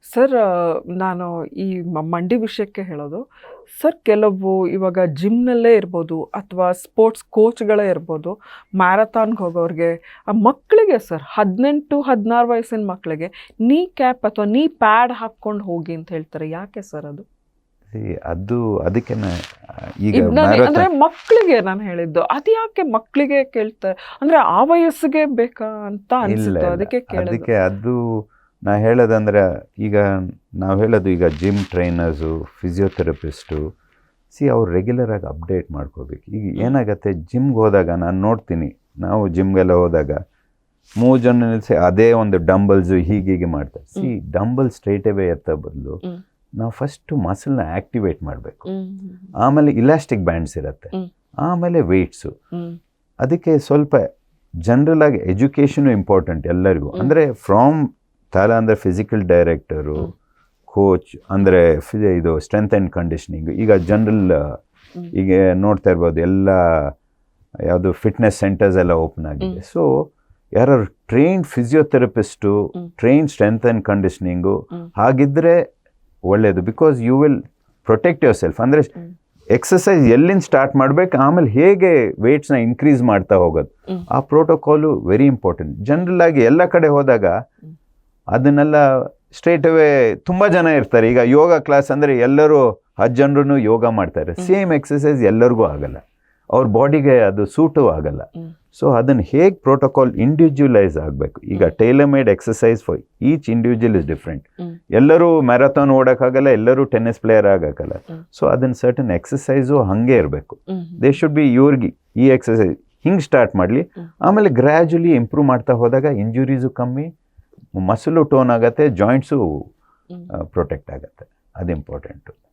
Sir ನಾನು ಈ ಮಂಡಿ ವಿಷಯಕ್ಕೆ ಹೇಳೋದು. ಸರ್ ಕೆಲವು ಇವಾಗ ಜಿಮ್‌ನಲ್ಲೇ ಇರ್ಬೋದು ಅಥವಾ ಸ್ಪೋರ್ಟ್ಸ್ ಕೋಚ್‌ಗಳೇ ಇರ್ಬೋದು, ಮ್ಯಾರಥಾನ್‌ಗೆ ಹೋಗೋರಿಗೆ ಮಕ್ಕಳಿಗೆ ಸರ್ 18, 16 ವಯಸ್ಸಿನ ಮಕ್ಕಳಿಗೆ ನೀ ಕ್ಯಾಪ್ ಅಥವಾ ನೀ ಪ್ಯಾಡ್ ಹಾಕ್ಕೊಂಡು ಹೋಗಿ ಅಂತ ಹೇಳ್ತಾರೆ. ಯಾಕೆ ಸರ್ ಅದು? ಅದು ಅದಕ್ಕೇನೆ ಈಗ ಇದು ಅಂದ್ರೆ ಮಕ್ಕಳಿಗೆ ನಾನು ಹೇಳಿದ್ದು. ಅದು ಯಾಕೆ ಮಕ್ಕಳಿಗೆ ಕೇಳ್ತಾರೆ? ಅಂದ್ರೆ ಆ ವಯಸ್ಸಿಗೆ ಬೇಕಾ ಅಂತ ಅನ್ಸುತ್ತೆ. ಅದಕ್ಕೆ ಕೇಳಿದ್ದು. ಅದಕ್ಕೆ ಅದು ನಾ ಹೇಳೋದಂದ್ರೆ ಈಗ ನಾವು ಹೇಳೋದು ಈಗ ಜಿಮ್ ಟ್ರೈನರ್ಸು ಫಿಸಿಯೋಥೆರಪಿಸ್ಟು ಅವ್ರು ರೆಗ್ಯುಲರಾಗಿ ಅಪ್ಡೇಟ್ ಮಾಡ್ಕೋಬೇಕು. ಈಗ ಏನಾಗುತ್ತೆ, ಜಿಮ್ಗೆ ಹೋದಾಗ ನಾನು ನೋಡ್ತೀನಿ, ನಾವು ಜಿಮ್ಗೆಲ್ಲ ಹೋದಾಗ 3 ಜನ ನಿಲ್ಲಿಸಿ ಅದೇ ಒಂದು ಡಂಬಲ್ಸು ಹೀಗೆ ಮಾಡ್ತಾರೆ. ಡಂಬಲ್ ಸ್ಟ್ರೈಟ್ ಅವೇ ಎತ್ತ ಬದಲು ನಾವು ಫಸ್ಟು ಮಸಲ್ನ ಆ್ಯಕ್ಟಿವೇಟ್ ಮಾಡಬೇಕು. ಆಮೇಲೆ ಇಲಾಸ್ಟಿಕ್ ಬ್ಯಾಂಡ್ಸ್ ಇರುತ್ತೆ, ಆಮೇಲೆ ವೆಯ್ಟ್ಸು. ಅದಕ್ಕೆ ಸ್ವಲ್ಪ ಜನರಲ್ ಆಗಿ ಎಜುಕೇಷನು ಇಂಪಾರ್ಟೆಂಟ್ ಎಲ್ಲರಿಗೂ. ಅಂದರೆ ಫ್ರಾಮ್ ತಾಲ ಅಂದರೆ ಫಿಸಿಕಲ್ ಡೈರೆಕ್ಟರು, ಕೋಚ್, ಅಂದರೆ ಇದು ಸ್ಟ್ರೆಂತ್ ಆ್ಯಂಡ್ ಕಂಡೀಷನಿಂಗ್. ಈಗ ಜನರಲ್ ಈಗ ನೋಡ್ತಾ ಇರ್ಬೋದು, ಎಲ್ಲ ಯಾವುದು ಫಿಟ್ನೆಸ್ ಸೆಂಟರ್ಸ್ ಎಲ್ಲ ಓಪನ್ ಆಗಿದೆ. ಸೊ ಯಾರು trained physiotherapist, train strength and conditioning ಹಾಗಿದ್ದರೆ ಒಳ್ಳೆಯದು. Because you will protect yourself. ಅಂದರೆ ಎಕ್ಸಸೈಸ್ ಎಲ್ಲಿಂದ ಸ್ಟಾರ್ಟ್ ಮಾಡಬೇಕು, ಆಮೇಲೆ ಹೇಗೆ ವೆಯ್ಟ್ಸ್ನ ಇನ್ಕ್ರೀಸ್ ಮಾಡ್ತಾ ಹೋಗೋದು, ಆ ಪ್ರೋಟೋಕಾಲು ವೆರಿ ಇಂಪಾರ್ಟೆಂಟ್. ಜನರಲ್ ಆಗಿ ಎಲ್ಲ ಕಡೆ ಹೋದಾಗ ಅದನ್ನೆಲ್ಲ ಸ್ಟ್ರೇಟ್ ಅವೇ ತುಂಬ ಜನ ಇರ್ತಾರೆ. ಈಗ ಯೋಗ ಕ್ಲಾಸ್ ಅಂದರೆ ಎಲ್ಲರೂ 10 ಜನರು ಯೋಗ ಮಾಡ್ತಾರೆ. ಸೇಮ್ ಎಕ್ಸಸೈಸ್ ಎಲ್ಲರಿಗೂ ಆಗಲ್ಲ, ಅವ್ರ ಬಾಡಿಗೆ ಅದು ಸೂಟು ಆಗಲ್ಲ. ಸೊ ಅದನ್ನು ಹೇಗೆ ಪ್ರೋಟೋಕಾಲ್ ಇಂಡಿವಿಜುವಲೈಸ್ ಆಗಬೇಕು. ಈಗ tailor made exercise for each individual is different. ಎಲ್ಲರೂ ಮ್ಯಾರಥಾನ್ ಓಡೋಕ್ಕಾಗಲ್ಲ, ಎಲ್ಲರೂ ಟೆನ್ನಿಸ್ ಪ್ಲೇಯರ್ ಆಗೋಕ್ಕಲ್ಲ. ಸೊ ಅದನ್ನು ಸರ್ಟನ್ ಎಕ್ಸಸೈಸು ಹಾಗೆ ಇರಬೇಕು. ದೇ ಶುಡ್ ಬಿ ಇವ್ರಿಗೆ ಈ ಎಕ್ಸಸೈಸ್ ಹಿಂಗೆ ಸ್ಟಾರ್ಟ್ ಮಾಡಲಿ, ಆಮೇಲೆ ಗ್ರ್ಯಾಜುಲಿ ಇಂಪ್ರೂವ್ ಮಾಡ್ತಾ ಹೋದಾಗ ಇಂಜುರೀಸು ಕಮ್ಮಿ, ಮಸಲು ಟೋನ್ ಆಗುತ್ತೆ, ಜಾಯಿಂಟ್ಸು ಪ್ರೊಟೆಕ್ಟ್ ಆಗುತ್ತೆ. ಅದು ಇಂಪಾರ್ಟೆಂಟು.